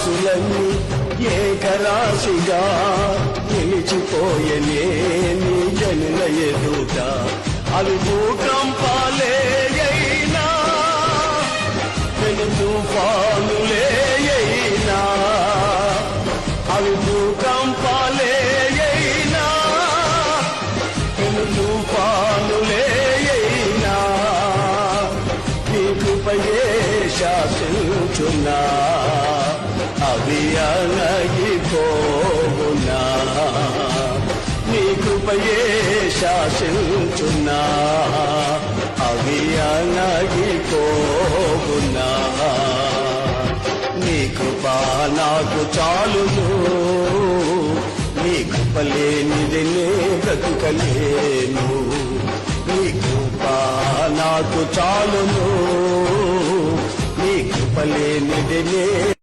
రాసులన్నీ ఏకరాశిగా నిలిచిపోయనే నీ జనుల ఎదుట. అవి భూకంపాలే అయినా పెను తుఫానులే అయినా, అవి భూకంపాలే అయినా పెను తుఫానులే అయినా నీ కృపయే శాసించున్నా, అవి అణగిపోవునా. నీ కృపయే శాసించున్నా, అవి అణగిపోవునా. నీ కృప నాకు చాలును, నీ కృప లేనిది నే బ్రతుకలేను. నీ కృప నాకు చాలును, నీ కృప లేనిది నే